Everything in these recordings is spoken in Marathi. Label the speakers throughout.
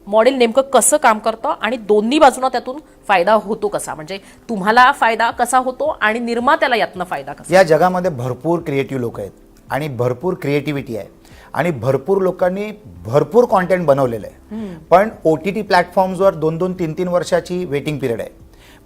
Speaker 1: मॉडेल नेमकं कसं काम करतं आणि दोन्ही बाजूंना त्यातून फायदा होतो कसा, म्हणजे तुम्हाला फायदा कसा होतो आणि निर्मात्याला यातनं फायदा कसा?
Speaker 2: या जगामध्ये भरपूर क्रिएटिव्ह लोक आहेत आणि भरपूर क्रिएटिव्हिटी आहे आणि भरपूर लोकांनी भरपूर कॉन्टेंट बनवलेलं आहे. पण OTT प्लॅटफॉर्म्सवर 2-2, 3-3 वर्षाची वेटिंग पिरियड आहे.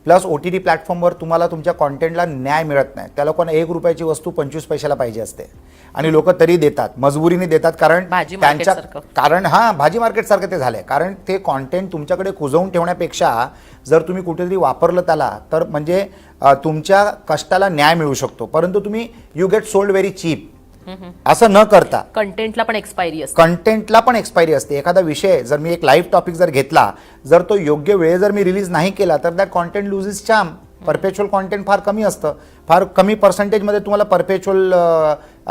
Speaker 2: प्लस OTT प्लॅटफॉर्मवर तुम्हाला तुमच्या कॉन्टेंटला न्याय मिळत नाही. त्या लोकांना 1 रुपयाची वस्तू 25 पैशाला पाहिजे असते आणि लोक तरी देतात, मजबुरीने देतात, कारण
Speaker 1: भाजी
Speaker 2: त्यांच्या
Speaker 1: मार्केटसारखं.
Speaker 2: भाजी मार्केटसारखं ते झालंय. कारण ते कॉन्टेंट तुमच्याकडे कुजवून ठेवण्यापेक्षा जर तुम्ही कुठेतरी वापरलं त्याला तर म्हणजे तुमच्या कष्टाला न्याय मिळू शकतो. परंतु तुम्ही you get sold very cheap असं न करता
Speaker 1: कंटेंटला पण एक्सपायरी असते.
Speaker 2: कंटेंटला पण एक्सपायरी असते. एखादा विषय जर मी एक लाईव्ह टॉपिक जर घेतला, जर तो योग्य वेळे जर मी रिलीज नाही केला तर that content loses charm. परपेच्युअल content फार कमी असतं, फार कमी पर्सेंटेजमध्ये तुम्हाला परपेच्युअल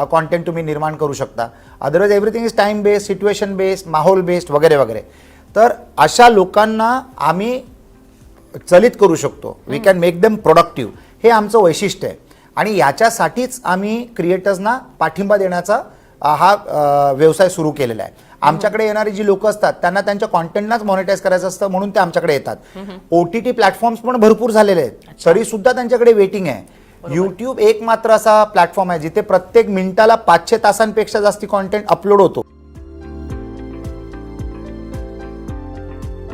Speaker 2: कॉन्टेंट तुम्ही निर्माण करू शकता. Otherwise everything is time based, situation based, माहोल बेस्ड वगैरे वगैरे. तर अशा लोकांना आम्ही चलित करू शकतो. We can make them productive. हे आमचं वैशिष्ट्य आहे आणि याच्यासाठीच आम्ही क्रिएटर्सना पाठिंबा देण्याचा हा व्यवसाय सुरू केलेला आहे. आमच्याकडे येणारी जी लोक असतात त्यांना त्यांच्या कॉन्टेंटलाच मॉनिटाईज करायचं असतं म्हणून ते आमच्याकडे येतात. OTT प्लॅटफॉर्म्स पण भरपूर झालेले आहेत तरी सुद्धा त्यांच्याकडे वेटिंग आहे. YouTube एक मात्र असा प्लॅटफॉर्म आहे जिथे प्रत्येक मिनिटाला 500 तासांपेक्षा जास्ती कॉन्टेंट अपलोड होतो.